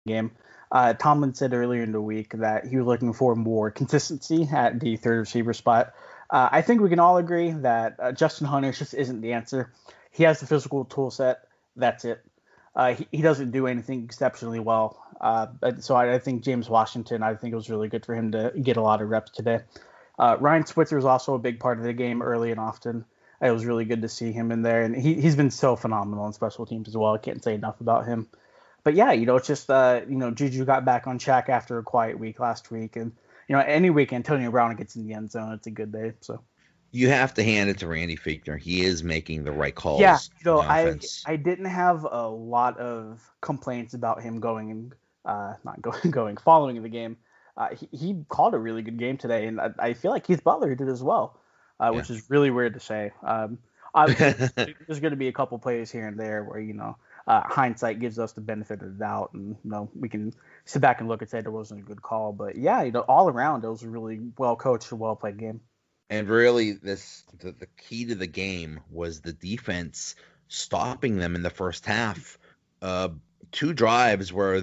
game. Tomlin said earlier in the week that he was looking for more consistency at the third receiver spot. I think we can all agree that Justin Hunter just isn't the answer. He has the physical tool set. That's it. He doesn't do anything exceptionally well. So I think James Washington, I think it was really good for him to get a lot of reps today. Ryan Switzer is also a big part of the game early and often. It was really good to see him in there, and he's been so phenomenal on special teams as well. I can't say enough about him. But yeah, it's just Juju got back on track after a quiet week last week, and any week Antonio Brown gets in the end zone, it's a good day. So You have to hand it to Randy Fichtner. He is making the right yeah, calls on offense. I didn't have a lot of complaints about him going, not going, going following the game. He called a really good game today, and I feel like Keith Butler did as well, Yeah. which is really weird to say. Obviously, there's going to be a couple plays here and there where hindsight gives us the benefit of the doubt, and we can sit back and look and say there wasn't a good call. But yeah, all around it was a really well coached, well played game. And really, the key to the game was the defense stopping them in the first half. Two drives where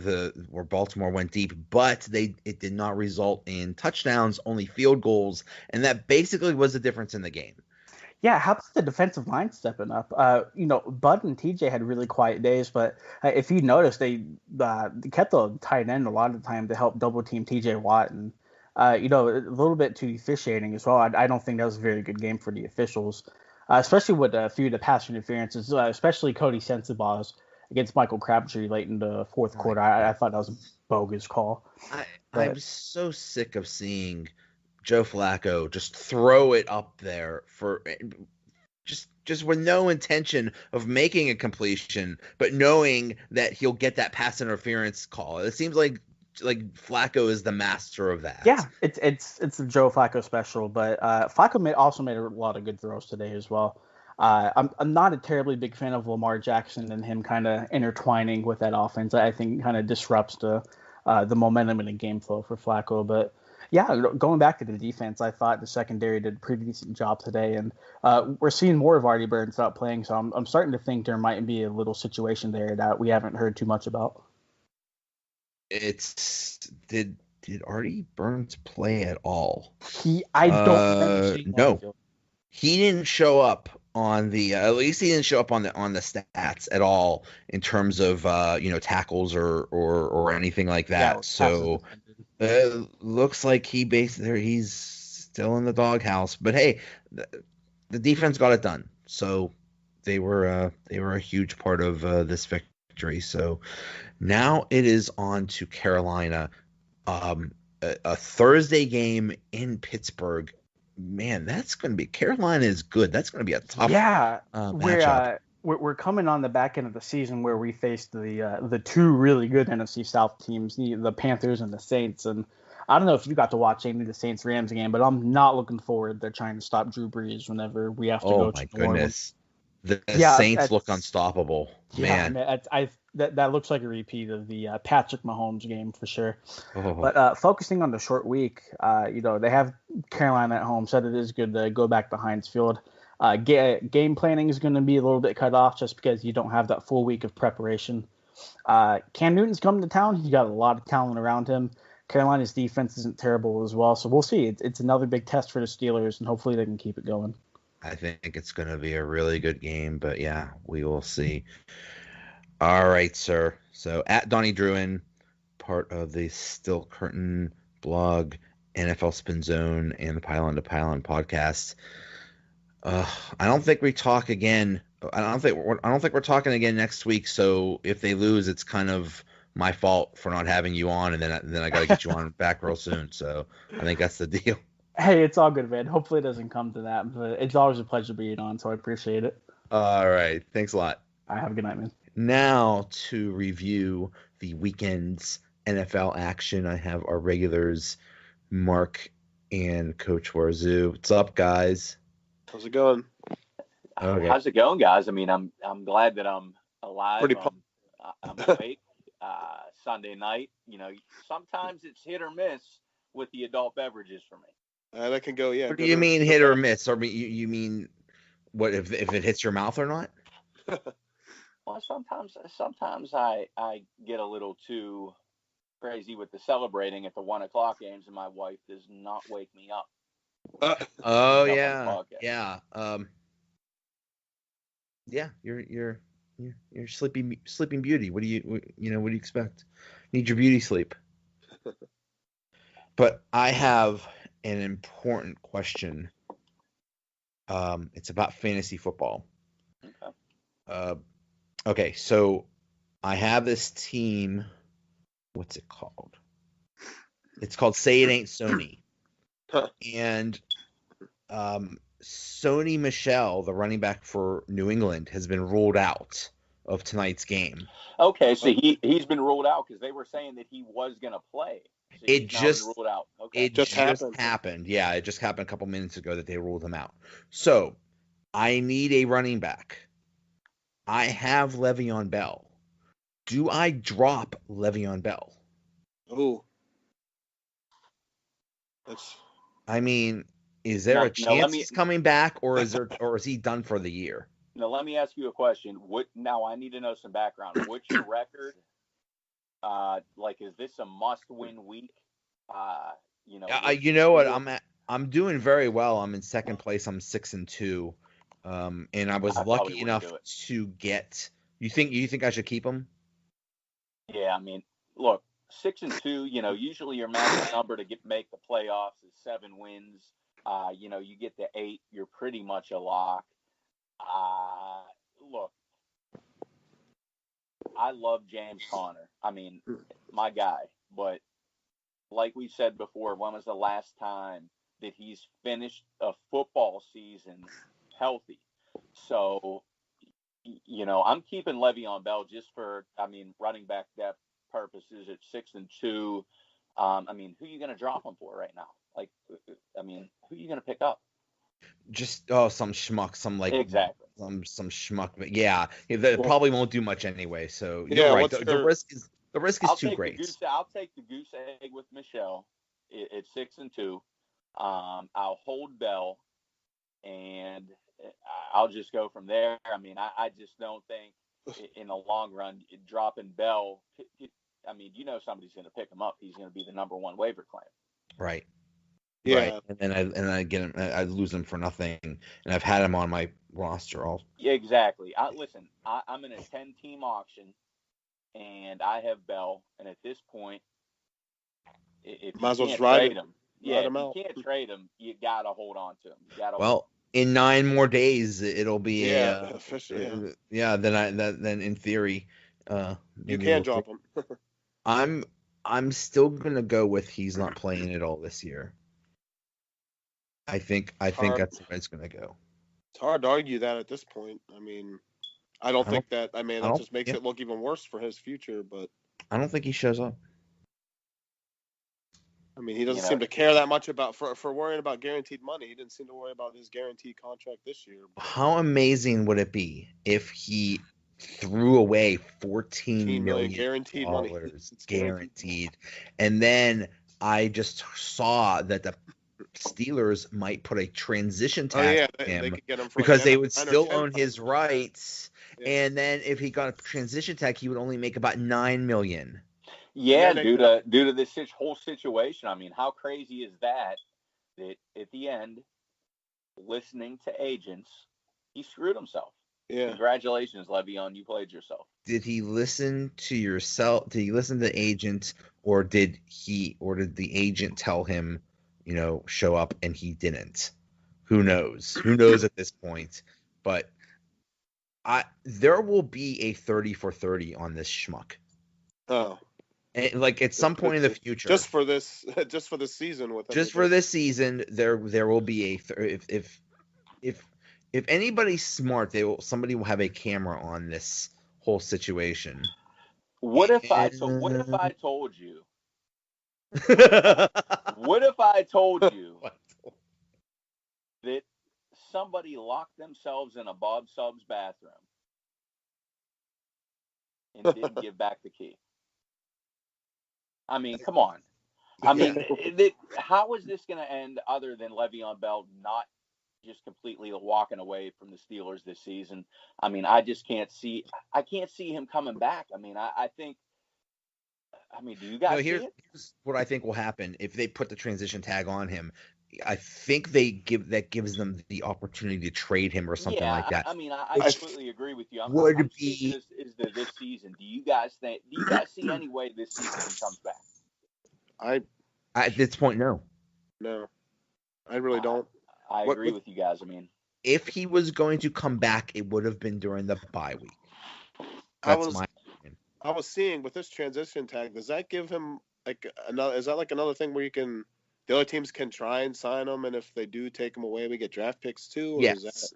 Baltimore went deep, but it did not result in touchdowns, only field goals, and that basically was the difference in the game. Yeah, how about the defensive line stepping up? Bud and TJ had really quiet days, but if you notice, they kept the tight end a lot of the time to help double team TJ Watt, and a little bit to officiating as well. I don't think that was a very good game for the officials, especially with a few of the pass interferences, especially Cody Sensabaugh's against Michael Crabtree late in the fourth quarter. I thought that was a bogus call. I'm so sick of seeing Joe Flacco just throw it up there for just with no intention of making a completion, but knowing that he'll get that pass interference call. It seems like Flacco is the master of that. Yeah, it's a Joe Flacco special, but Flacco also made a lot of good throws today as well. I'm not a terribly big fan of Lamar Jackson and him kind of intertwining with that offense. I think kind of disrupts the momentum and the game flow for Flacco. But yeah, going back to the defense, I thought the secondary did a pretty decent job today, and we're seeing more of Artie Burns not playing, so I'm starting to think there might be a little situation there that we haven't heard too much about. Did Artie Burns play at all? I don't remember seeing no. He didn't show up on the at least he didn't show up on the stats at all in terms of tackles or anything like that. Yeah, so looks like he's still in the doghouse. But hey, the defense got it done. So they were a huge part of this victory. So now it is on to Carolina. A Thursday game in Pittsburgh. Man, that's going to be Carolina is good. That's going to be a tough matchup. We're coming on the back end of the season where we faced the two really good NFC South teams, the Panthers and the Saints. And I don't know if you got to watch any of the Saints Rams game, but I'm not looking forward to trying to stop Drew Brees whenever we have to go to New Orleans. The Saints look unstoppable. Yeah, man, that looks like a repeat of the Patrick Mahomes game for sure. Oh. But focusing on the short week, they have Carolina at home, so it is good to go back to Heinz Field. Game planning is going to be a little bit cut off just because you don't have that full week of preparation. Cam Newton's coming to town. He's got a lot of talent around him. Carolina's defense isn't terrible as well, so we'll see. It's another big test for the Steelers, and hopefully they can keep it going. I think it's going to be a really good game, but yeah, we will see. All right, sir. So at Donnie Druin, part of the Still Curtain blog, NFL Spin Zone, and the Pylon to Pylon podcast. I don't think we talk again. I don't think we're talking again next week. So if they lose, it's kind of my fault for not having you on, and then I got to get you on back real soon. So I think that's the deal. Hey, it's all good, man. Hopefully it doesn't come to that, but it's always a pleasure being on, so I appreciate it. All right. Thanks a lot. All right, have a good night, man. Now to review the weekend's NFL action, I have our regulars, Mark and Coach Warzu. What's up, guys? How's it going? Okay. How's it going, guys? I mean, I'm glad that I'm alive. I'm awake. Sunday night, sometimes it's hit or miss with the adult beverages for me. That can go, yeah. What do you mean hit or miss? Or you mean what if it hits your mouth or not? Well, sometimes I get a little too crazy with the celebrating at the 1:00 games, and my wife does not wake me up. Oh yeah, yeah. Yeah, you're sleeping beauty. What do you expect? Need your beauty sleep. But I have an important question. It's about fantasy football. Okay. Okay, so I have this team. What's it called? It's called Say It Ain't Sony. And Sony Michel, the running back for New England, has been ruled out of tonight's game. Okay, so he's been ruled out because they were saying that he was going to play. So it just been ruled out. Okay. It just happened. Yeah, it just happened a couple minutes ago that they ruled him out. So I need a running back. I have Le'Veon Bell. Do I drop Le'Veon Bell? Ooh. I mean, is there a chance he's coming back, or is he done for the year? Now let me ask you a question. Now I need to know some background. What's your record? Is this a must-win week? You know what? I'm doing very well. I'm in second place. I'm 6-2, and I was lucky enough to get. You think I should keep him? Yeah, I mean, look, 6-2. Usually your magic number to make the playoffs is 7 wins. You get to 8, you're pretty much a lock. Look, I love James Conner. I mean, my guy. But like we said before, when was the last time that he's finished a football season healthy? So, I'm keeping Le'Veon Bell just for, running back depth purposes at 6-2. Who are you going to drop him for right now? Who are you going to pick up? Just some schmuck, exactly some schmuck. But yeah, that probably won't do much anyway. So you're right. The risk is too great. I'll take the goose egg with Michelle at 6-2. I'll hold Bell, and I'll just go from there. I just don't think in the long run dropping Bell. Somebody's going to pick him up. He's going to be the number 1 waiver claim. Right. Yeah. Right. And then I get him. I lose him for nothing, and I've had him on my roster all. Yeah, exactly. Listen, I'm in a 10-team auction, and I have Bell. And at this point, if you can't trade him, if you can't trade him, you gotta hold on to him. In 9 more days, it'll be officially. Then in theory, you can drop him. I'm still gonna go with he's not playing at all this year. I think that's the way it's gonna go. It's hard to argue that at this point. I don't think that. That just makes it look even worse for his future. But I don't think he shows up. He doesn't seem to care that much about for worrying about guaranteed money. He didn't seem to worry about his guaranteed contract this year. How amazing would it be if he threw away $14 million guaranteed money? Guaranteed. And then I just saw that the Steelers might put a transition tag on him because they would still own his rights. Yeah. And then if he got a transition tag, he would only make about $9 million. Yeah, due to this whole situation. How crazy is that at the end, listening to agents, he screwed himself. Yeah. Congratulations, Le'Veon, you played yourself. Did he listen to yourself? Did he listen to the agent, or did the agent tell him, show up, and he didn't? Who knows? Who knows at this point? But there will be a 30 for 30 on this schmuck. Oh. And at some point in the future, just for this season, for this season, there will be if anybody's smart, somebody will have a camera on this whole situation. What if I told you? What if I told you that somebody locked themselves in a Bob Subs bathroom and didn't give back the key? Come on. How is this going to end other than Le'Veon Bell not just completely walking away from the Steelers this season? I just can't see. I can't see him coming back. I think I mean, do you guys see it? Here's what I think will happen if they put the transition tag on him. I think that gives them the opportunity to trade him or something like that. I mean, I completely agree with you. I'm be this season. Do you guys see any way this season he comes back? At this point, no. No, I really don't. I agree with you guys. I mean, if he was going to come back, it would have been during the bye week. That's my opinion. I was seeing with this transition tag, does that give him is that like another thing where the other teams can try and sign him, and if they do take him away, we get draft picks too? Or yes.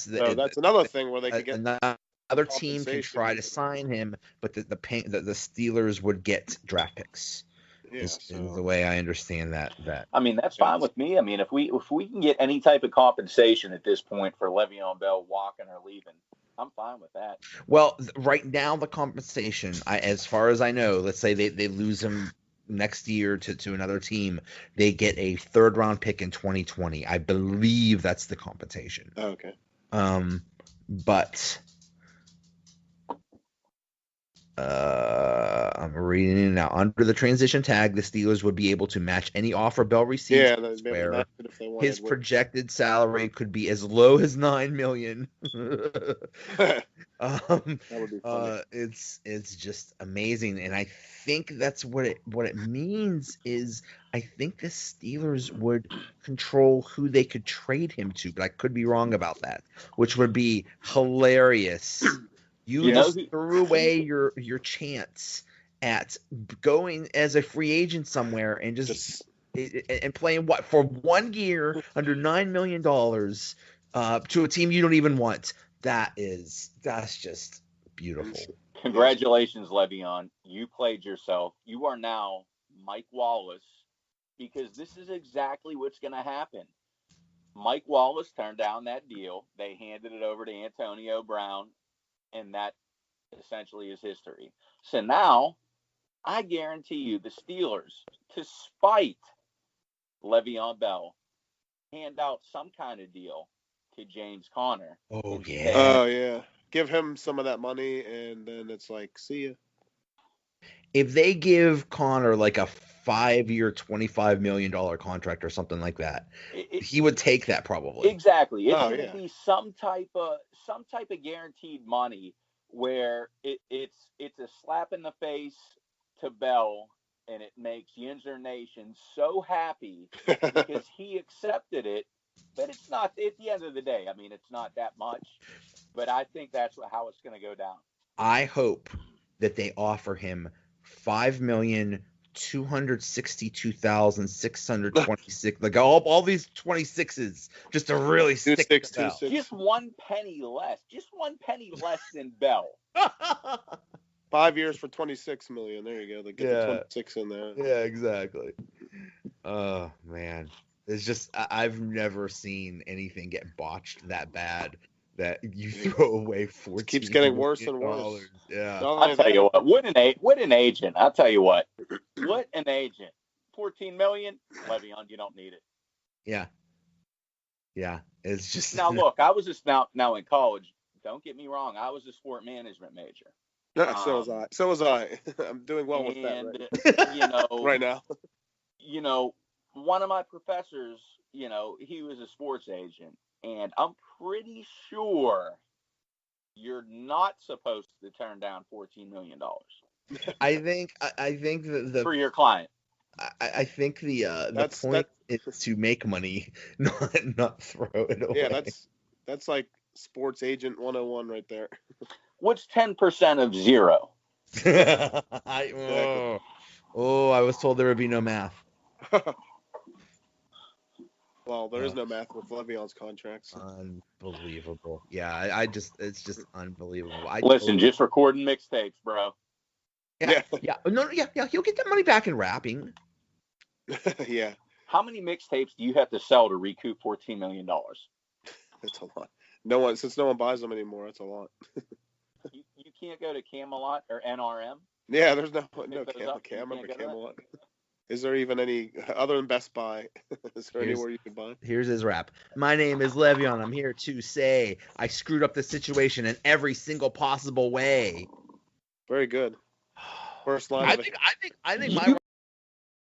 So that's another thing where they could get another team can try to sign him, but the Steelers would get draft picks. Yeah, is the way I understand that. I mean, that's fine with me. I mean, if we can get any type of compensation at this point for Le'Veon Bell walking or leaving, I'm fine with that. Well, right now the compensation, as far as I know, let's say they lose him next year to another team, they get a 3rd round pick in 2020. I believe that's the compensation. Oh, okay. But I'm reading it now. Under the transition tag, the Steelers would be able to match any offer Bell receives. Yeah, where his projected salary could be as low as $9 million. That would be funny. It's just amazing, and I think that's what it means is I think the Steelers would control who they could trade him to, but I could be wrong about that, which would be hilarious. You just threw away your chance at going as a free agent somewhere and just and playing for 1 year under $9 million to a team you don't even want. That's just beautiful. Congratulations, Le'Veon. You played yourself. You are now Mike Wallace, because this is exactly what's going to happen. Mike Wallace turned down that deal. They handed it over to Antonio Brown. And that essentially is history. So now, I guarantee you, the Steelers, to spite Le'Veon Bell, hand out some kind of deal to James Conner. Oh, yeah. Oh, yeah. Give him some of that money, and then it's like, see ya. If they give Conner like a 5-year, $25 million contract or something like that, he would take that probably. Exactly. It's going to be some type of guaranteed money where it's a slap in the face to Bell, and it makes Yinzer Nation so happy because he accepted it. But it's not, at the end of the day, I mean, it's not that much. But I think that's how it's going to go down. I hope that they offer him $5,262,626, like all these 26s, just to really stick to Bell. Just 1 penny less. Just 1 penny less than Bell. 5 years for $26 million. There you go. They get the 26 in there. Yeah, exactly. Oh man, it's just I've never seen anything get botched that bad. That you throw away $14 It keeps getting worse and worse. Yeah. I'll tell you what. What an agent. I'll tell you what. What an agent. $14 million. Le'Veon, you don't need it. Yeah. Yeah. It's just now. Look, I was just now in college. Don't get me wrong. I was a sport management major. So was I. I'm doing well with that. Right now. One of my professors. He was a sports agent. And I'm pretty sure you're not supposed to turn down $14 million. I think the for your client. I think the point is to make money, not throw it away. Yeah, that's like sports agent 101 right there. What's 10% of zero? I was told there would be no math. Well, there is no math with Le'Veon's contracts. Unbelievable. Yeah, it's just unbelievable. Listen, just recording mixtapes, bro. Yeah. No, he'll get that money back in rapping. Yeah. How many mixtapes do you have to sell to recoup $14 million? That's a lot. Since no one buys them anymore, that's a lot. You can't go to Camelot or NRM? Yeah, there's no Camelot. Is there even any, other than Best Buy, is there anywhere you can buy? Here's his rap. My name is Le'Veon. I'm here to say I screwed up the situation in every single possible way. Very good. First line. I think my